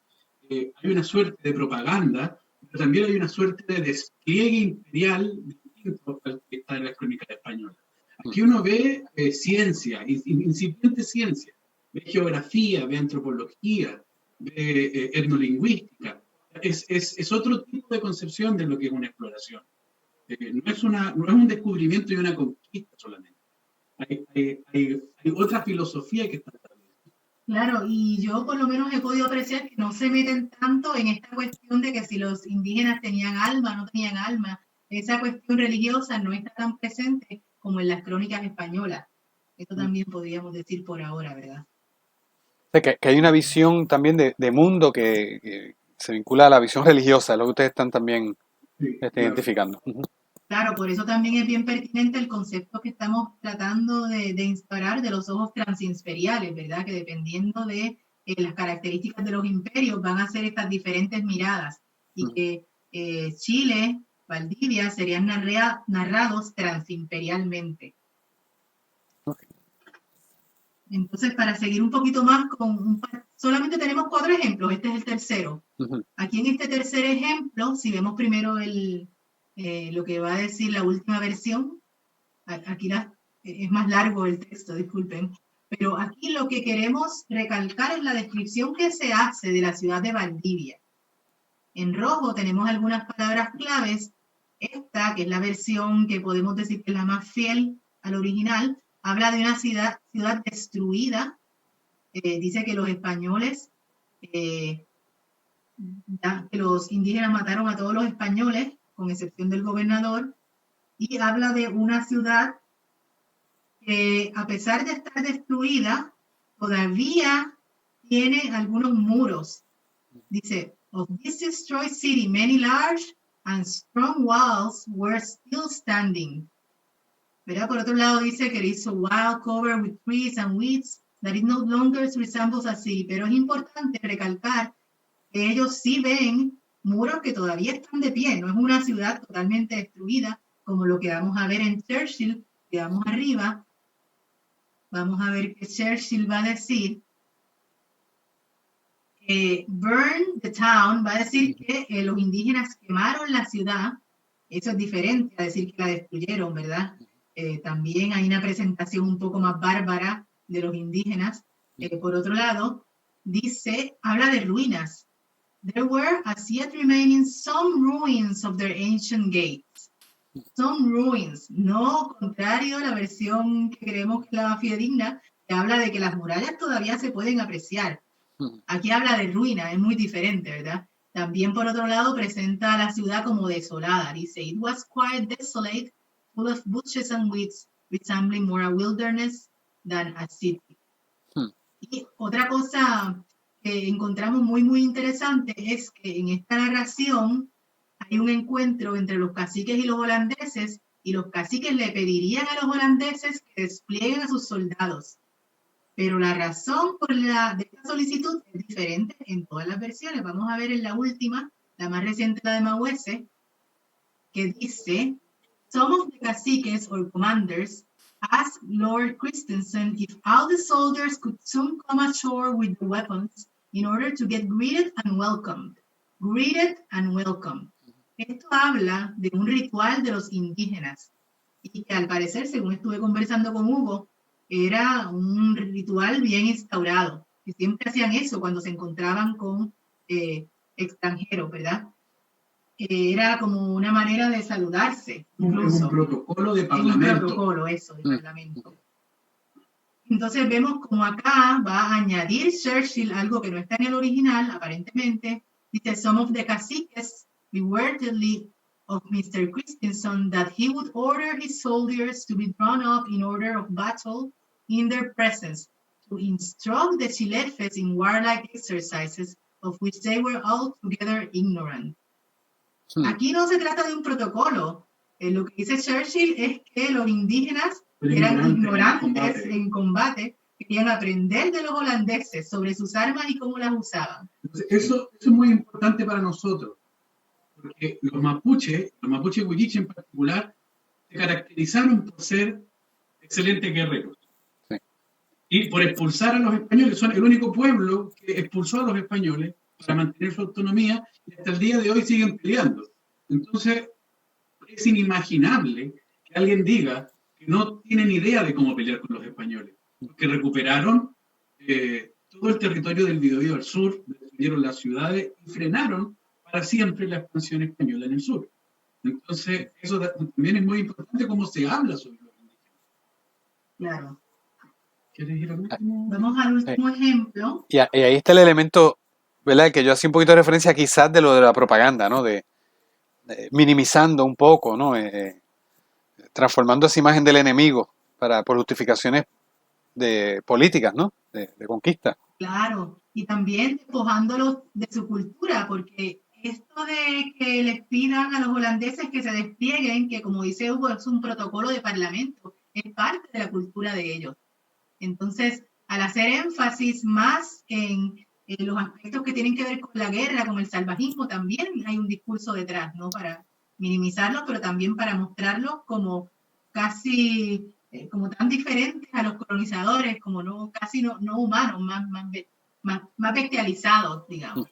C: hay una suerte de propaganda, pero también hay una suerte de despliegue imperial distinto al que está en las crónicas españolas. Aquí uno ve ciencia, incipiente ciencia, ve geografía, ve antropología, ve etnolingüística. Es otro tipo de concepción de lo que es una exploración. No es un descubrimiento y una conquista solamente. Hay otra filosofía que está establecida.
B: Claro, y yo por lo menos he podido apreciar que no se meten tanto en esta cuestión de que si los indígenas tenían alma o no tenían alma. Esa cuestión religiosa no está tan presente como en las crónicas españolas. Esto también podríamos decir por ahora, ¿verdad?
A: O sea, que hay una visión también de mundo que se vincula a la visión religiosa, lo que ustedes están también
C: Sí, claro.
A: identificando. Ujú.
B: Claro, por eso también es bien pertinente el concepto que estamos tratando de instaurar de los ojos transimperiales, ¿verdad? Que dependiendo de las características de los imperios van a ser estas diferentes miradas y que Chile, Valdivia serían narrados transimperialmente.
A: Okay.
B: Entonces, para seguir un poquito más, solamente tenemos 4 ejemplos, este es el tercero.
A: Ujú.
B: Aquí en este tercer ejemplo, si vemos primero lo que va a decir la última versión, aquí es más largo el texto, disculpen, pero aquí lo que queremos recalcar es la descripción que se hace de la ciudad de Valdivia. En rojo tenemos algunas palabras claves. Esta, que es la versión que podemos decir que es la más fiel al original, habla de una ciudad destruida. Dice que los españoles, que los indígenas mataron a todos los españoles, con excepción del gobernador, y habla de una ciudad que, a pesar de estar destruida, todavía tiene algunos muros. Dice, of this destroyed city, many large and strong walls were still standing. ¿Verdad? Por otro lado dice que it's a wild cover with trees and weeds that it no longer resembles a city. Pero es importante recalcar que ellos sí ven muros que todavía están de pie. No es una ciudad totalmente destruida, como lo que vamos a ver en Churchill, que vamos arriba. Vamos a ver que Churchill va a decir burn the town, va a decir que los indígenas quemaron la ciudad. Eso es diferente a decir que la destruyeron, ¿verdad? También hay una presentación un poco más bárbara de los indígenas. Por otro lado, habla de ruinas. There were as yet remaining some ruins of their ancient gates. Some ruins, no contrario a la versión que creemos que es la fidedigna, que habla de que las murallas todavía se pueden apreciar. Aquí habla de ruina, es muy diferente, ¿verdad? También, por otro lado, presenta a la ciudad como desolada. Dice, it was quite desolate, full of bushes and weeds, resembling more a wilderness than a city. Y otra cosa que encontramos muy, muy interesante es que en esta narración hay un encuentro entre los caciques y los holandeses, y los caciques le pedirían a los holandeses que desplieguen a sus soldados. Pero la razón de esta solicitud es diferente en todas las versiones. Vamos a ver en la última, la más reciente, la de Mauese, que dice, some of the caciques or commanders asked Lord Christensen if all the soldiers could soon come ashore with their weapons in order to get greeted and welcomed. Greeted and welcomed. Esto habla de un ritual de los indígenas y que al parecer, según estuve conversando con Hugo, era un ritual bien instaurado, que siempre hacían eso cuando se encontraban con extranjeros, ¿verdad? Era como una manera de saludarse. Incluso.
C: Un protocolo de parlamento.
B: Un protocolo, eso, de parlamento. Entonces vemos como acá va a añadir Churchill algo que no está en el original, aparentemente. Dice, some of the caciques bewaredly of Mr. Christensen that he would order his soldiers to be drawn up in order of battle in their presence, to instruct the Chilefes in warlike exercises of which they were altogether ignorant. Aquí no se trata de un protocolo. Lo que dice Churchill es que los indígenas eran ignorantes en combate, querían aprender de los holandeses sobre sus armas y cómo las usaban.
C: Entonces, eso es muy importante para nosotros, porque los mapuches huilliche en particular, se caracterizaron por ser excelentes guerreros.
A: Sí.
C: Y por expulsar a los españoles, son el único pueblo que expulsó a los españoles para mantener su autonomía y hasta el día de hoy siguen peleando. Entonces, es inimaginable que alguien diga que no tienen idea de cómo pelear con los españoles, porque recuperaron todo el territorio del Biobío al sur, defendieron las ciudades y frenaron para siempre la expansión española en el sur. Entonces, eso también es muy importante cómo se habla sobre los indígenas.
B: Claro.
C: ¿Quieres ir al último?
B: Vamos al último ejemplo.
A: Y ahí está el elemento, ¿verdad? Que yo hacía un poquito de referencia quizás de lo de la propaganda, ¿no? De minimizando un poco, ¿no? Transformando esa imagen del enemigo por justificaciones de políticas, ¿no? De conquista.
B: Claro, y también despojándolos de su cultura, porque esto de que les pidan a los holandeses que se desplieguen, que como dice Hugo, es un protocolo de parlamento, es parte de la cultura de ellos. Entonces, al hacer énfasis más en los aspectos que tienen que ver con la guerra, con el salvajismo, también hay un discurso detrás, ¿no? Para minimizarlos, pero también para mostrarlos como casi como tan diferentes a los colonizadores, como no, casi no humanos, más bestializados, digamos.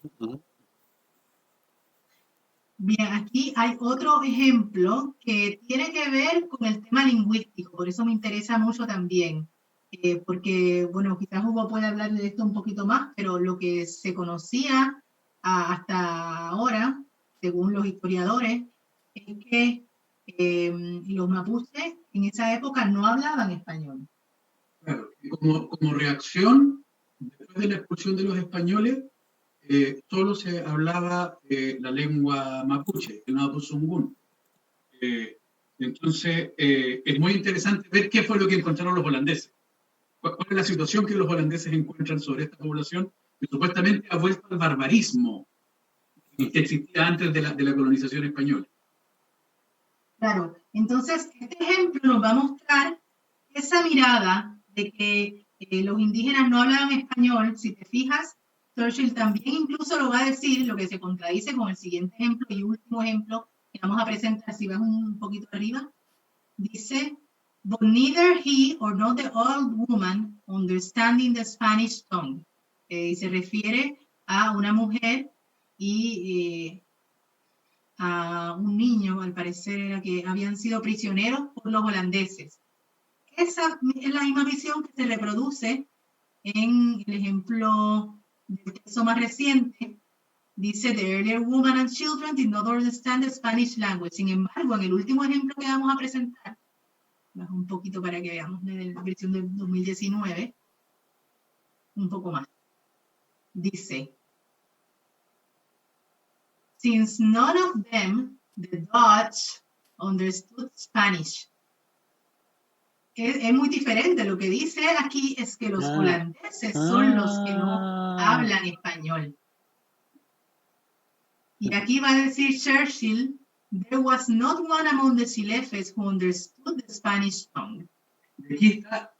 B: Bien, aquí hay otro ejemplo que tiene que ver con el tema lingüístico, por eso me interesa mucho también, porque, bueno, quizás Hugo puede hablar de esto un poquito más, pero lo que se conocía hasta ahora, según los historiadores, es que los mapuches en esa época no hablaban español.
C: Claro, y como reacción, después de la expulsión de los españoles, solo se hablaba la lengua mapuche, el mapuzungún. Entonces, es muy interesante ver qué fue lo que encontraron los holandeses. ¿Cuál es la situación que los holandeses encuentran sobre esta población que supuestamente ha vuelto al barbarismo que existía antes de la colonización española?
B: Claro, entonces este ejemplo nos va a mostrar esa mirada de que los indígenas no hablaban español. Si te fijas, Churchill también incluso lo va a decir, lo que se contradice con el siguiente ejemplo y último ejemplo que vamos a presentar, si vas un poquito arriba, dice, but neither he or not the old woman understanding the Spanish tongue. Y se refiere a una mujer y a un niño, al parecer era que habían sido prisioneros por los holandeses. Esa es la misma visión que se reproduce en el ejemplo del texto más reciente. Dice, the earlier women and children did not understand the Spanish language. Sin embargo, en el último ejemplo que vamos a presentar, bajo un poquito para que veamos la versión del 2019, un poco más. Dice, since none of them, the Dutch, understood Spanish. Es muy diferente. Lo que dice aquí es que los holandeses son los que no hablan español. Y aquí va a decir Churchill, there was not one among the Chilefes who understood the Spanish tongue.
C: Aquí está,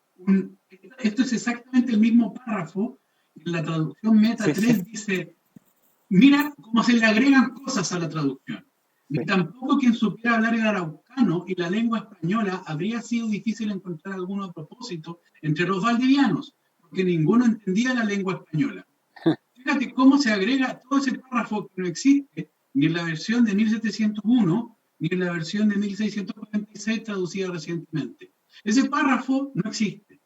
C: esto es exactamente el mismo párrafo. En la traducción Meta 3 dice, mira cómo se le agregan cosas a la traducción. Ni tampoco quien supiera hablar el araucano y la lengua española habría sido difícil encontrar alguno a propósito entre los valdivianos, porque ninguno entendía la lengua española. Fíjate cómo se agrega todo ese párrafo que no existe ni en la versión de 1701 ni en la versión de 1646 traducida recientemente. Ese párrafo no existe.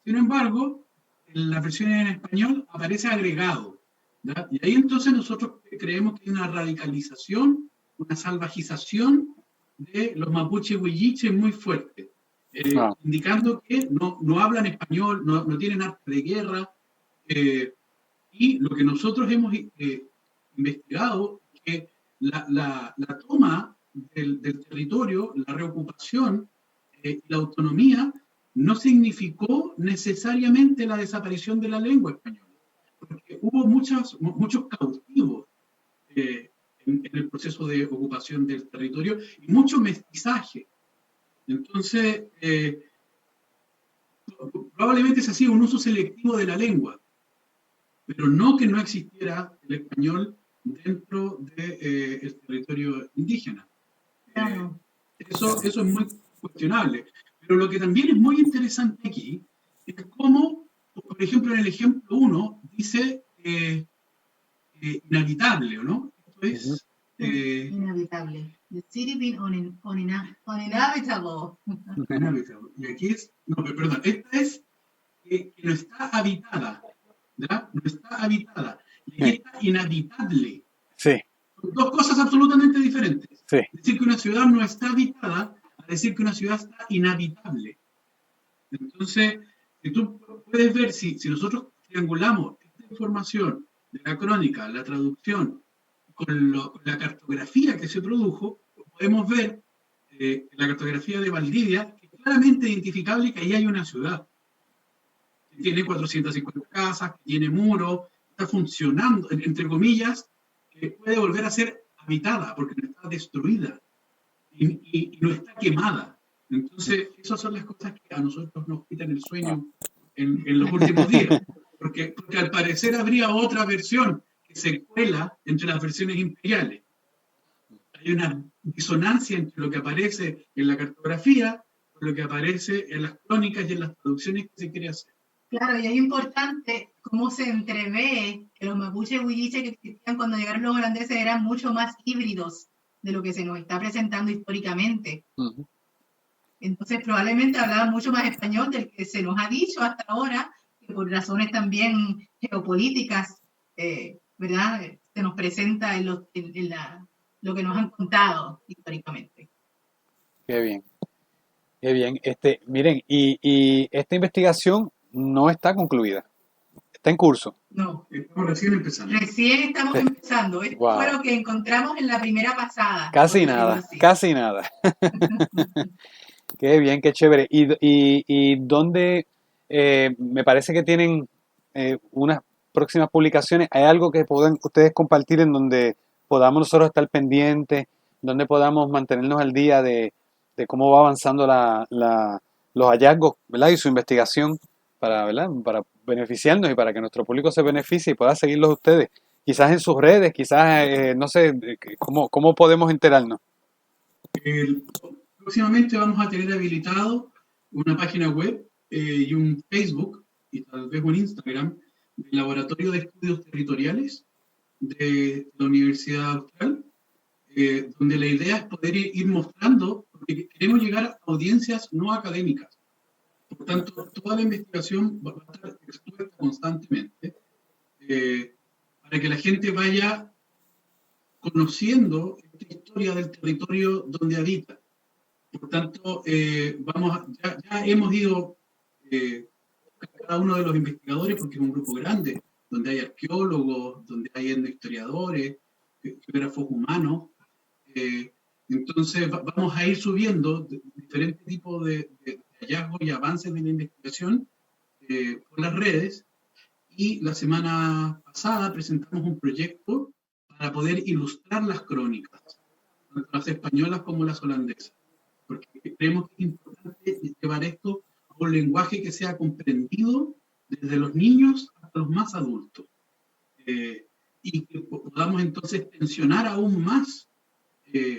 C: Sin embargo, en la versión en español aparece agregado. ¿Ya? Y ahí entonces nosotros creemos que hay una radicalización, una salvajización de los mapuches huilliches muy fuerte, indicando que no hablan español, no tienen arte de guerra, y lo que nosotros hemos investigado es que la toma del territorio, la reocupación y la autonomía no significó necesariamente la desaparición de la lengua española, porque hubo muchos cautivos en el proceso de ocupación del territorio y mucho mestizaje. Entonces, probablemente se hacía un uso selectivo de la lengua, pero no que no existiera el español dentro del territorio indígena.
B: Claro.
C: Eso es muy cuestionable. Pero lo que también es muy interesante aquí es cómo, por ejemplo, en el ejemplo 1 dice inhabitable, ¿o no? Esto es
B: inhabitable. The city being uninhabitable.
C: inhabitable. Y aquí es, no, perdón, esta es que no está habitada, ¿verdad? No está habitada. Y aquí está inhabitable.
A: Sí,
C: Son dos cosas absolutamente diferentes.
A: sí.
C: Decir que una ciudad no está habitada a decir que una ciudad está inhabitable. Entonces, si tú puedes ver, si nosotros triangulamos esta información de la crónica, la traducción, con la cartografía que se produjo, podemos ver la cartografía de Valdivia, que es claramente identificable que ahí hay una ciudad. Que tiene 450 casas, que tiene muros, está funcionando, entre comillas, que puede volver a ser habitada, porque no está destruida y no está quemada. Entonces, esas son las cosas que a nosotros nos quitan el sueño en los últimos días. Porque al parecer habría otra versión que se cuela entre las versiones imperiales. Hay una disonancia entre lo que aparece en la cartografía con lo que aparece en las crónicas y en las traducciones que se quiere hacer.
B: Claro, y es importante cómo se entrevé que los mapuches huilliches que existían cuando llegaron los holandeses eran mucho más híbridos de lo que se nos está presentando históricamente.
A: Uh-huh.
B: Entonces, probablemente hablaban mucho más español del que se nos ha dicho hasta ahora, que por razones también geopolíticas, ¿verdad? Se nos presenta en lo que nos han contado históricamente.
A: Qué bien. Qué bien. Miren, y esta investigación no está concluida. Está en curso.
B: No.
C: Estamos recién empezando.
B: Recién estamos empezando. Esto
A: Wow.
B: fue lo que encontramos en la primera pasada.
A: Casi nada, casi nada. Qué bien, qué chévere. ¿Y dónde me parece que tienen unas próximas publicaciones? ¿Hay algo que puedan ustedes compartir en donde podamos nosotros estar pendientes, donde podamos mantenernos al día de cómo va avanzando los hallazgos, ¿verdad? Y su investigación para, ¿verdad? Para beneficiarnos y para que nuestro público se beneficie y pueda seguirlos ustedes? Quizás en sus redes, quizás, no sé, ¿cómo podemos enterarnos?
C: Próximamente vamos a tener habilitado una página web y un Facebook y tal vez un Instagram del Laboratorio de Estudios Territoriales de la Universidad Austral, donde la idea es poder ir mostrando, porque queremos llegar a audiencias no académicas. Por tanto, toda la investigación va a estar expuesta constantemente para que la gente vaya conociendo esta historia del territorio donde habita. Por tanto, ya hemos ido cada uno de los investigadores, porque es un grupo grande, donde hay arqueólogos, donde hay etnohistoriadores, geógrafos humanos. Entonces, vamos a ir subiendo diferentes tipos de hallazgos y avances de la investigación por las redes. Y la semana pasada presentamos un proyecto para poder ilustrar las crónicas, tanto las españolas como las holandesas, porque creemos que es importante llevar esto a un lenguaje que sea comprendido desde los niños hasta los más adultos, y que podamos entonces tensionar aún más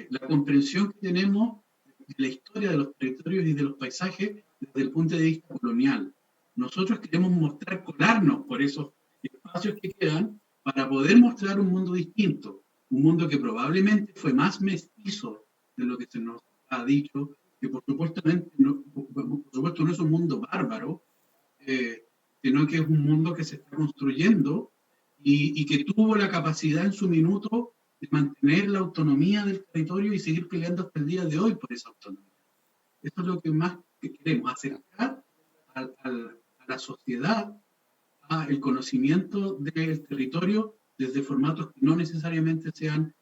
C: la comprensión que tenemos de la historia de los territorios y de los paisajes desde el punto de vista colonial. Nosotros queremos colarnos por esos espacios que quedan para poder mostrar un mundo distinto, un mundo que probablemente fue más mestizo de lo que se nos ha dicho, que por supuesto no es un mundo bárbaro, sino que es un mundo que se está construyendo y que tuvo la capacidad en su minuto de mantener la autonomía del territorio y seguir peleando hasta el día de hoy por esa autonomía. Esto es lo que más queremos, acercar a la sociedad al conocimiento del territorio desde formatos que no necesariamente sean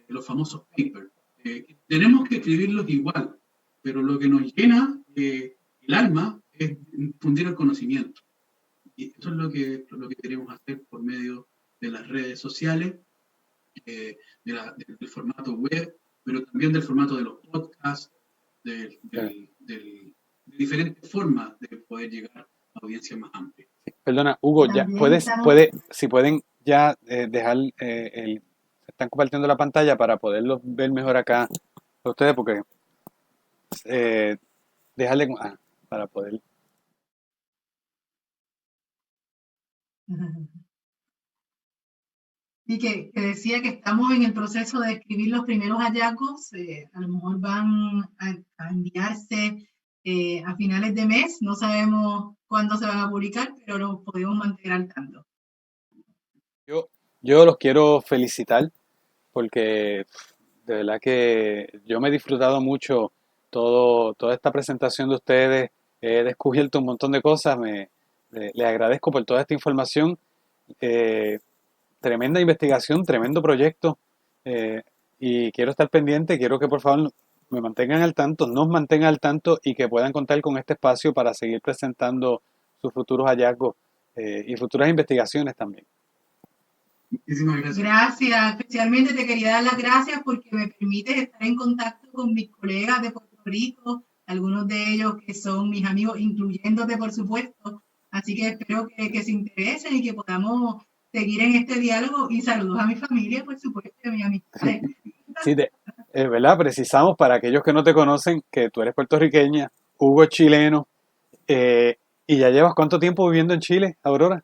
C: los famosos papers. Tenemos que escribirlos igual, pero lo que nos llena el alma es difundir el conocimiento. Y eso es lo que queremos hacer por medio de las redes sociales, del formato web, pero también del formato de los podcasts, de diferentes formas de poder llegar audiencia más amplia.
A: Perdona, Hugo, ya
B: También estamos,
A: si pueden ya dejar se están compartiendo la pantalla para poderlo ver mejor acá a ustedes, porque eh, dejarle para poder.
B: y que decía que estamos en el proceso de escribir los primeros hallazgos, a lo mejor van a enviarse a finales de mes, no sabemos cuándo se van a publicar, pero los podemos mantener al tanto.
A: Yo los quiero felicitar porque de verdad que yo me he disfrutado mucho toda esta presentación de ustedes, he descubierto un montón de cosas, le agradezco por toda esta información, eh, tremenda investigación, tremendo proyecto, eh, y quiero estar pendiente, quiero que por favor me mantengan al tanto, nos mantengan al tanto y que puedan contar con este espacio para seguir presentando sus futuros hallazgos y futuras investigaciones también.
C: Muchísimas gracias.
B: Gracias, especialmente te quería dar las gracias porque me permites estar en contacto con mis colegas de Puerto Rico, algunos de ellos que son mis amigos, incluyéndote por supuesto. Así que espero que se interesen y que podamos seguir en este diálogo y saludos a mi familia, por supuesto, y a mis amistades.
A: Sí, ¿verdad? Precisamos para aquellos que no te conocen que tú eres puertorriqueña, Hugo es chileno, y ya llevas ¿cuánto tiempo viviendo en Chile, Aurora?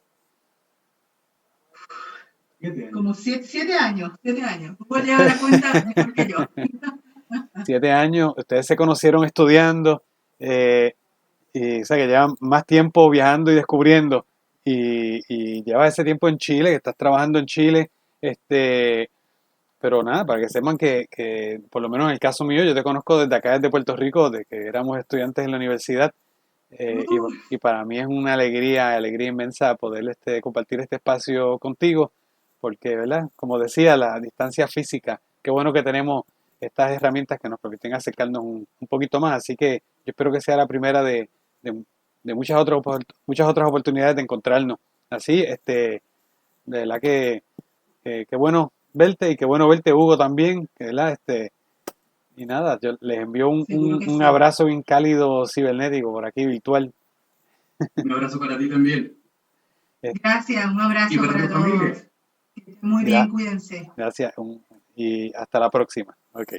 C: 7 años.
B: Como 7 años, 7 años. Tú puedes llevar la cuenta mejor que yo.
A: 7 años, ustedes se conocieron estudiando, y o sea que llevan más tiempo viajando y descubriendo, y llevas ese tiempo en Chile, que estás trabajando en Chile, pero nada, para que sepan que por lo menos en el caso mío, yo te conozco desde acá, desde Puerto Rico, de que éramos estudiantes en la universidad, y para mí es una alegría inmensa poder compartir este espacio contigo, porque, ¿verdad? Como decía, la distancia física, qué bueno que tenemos estas herramientas que nos permiten acercarnos un poquito más, así que yo espero que sea la primera de muchas otras oportunidades de encontrarnos. Así, de verdad que qué bueno verte y qué bueno verte, Hugo, también, que, ¿verdad? Y nada, yo les envío
B: Seguro que
A: un
B: sí.
A: abrazo bien cálido cibernético por aquí, virtual.
C: Un abrazo para ti también.
B: Gracias, un
C: Y
B: abrazo
C: para
B: para
C: tu
B: todos.
C: familia.
B: Que estén muy bien, cuídense.
A: Gracias y hasta la próxima. Ok.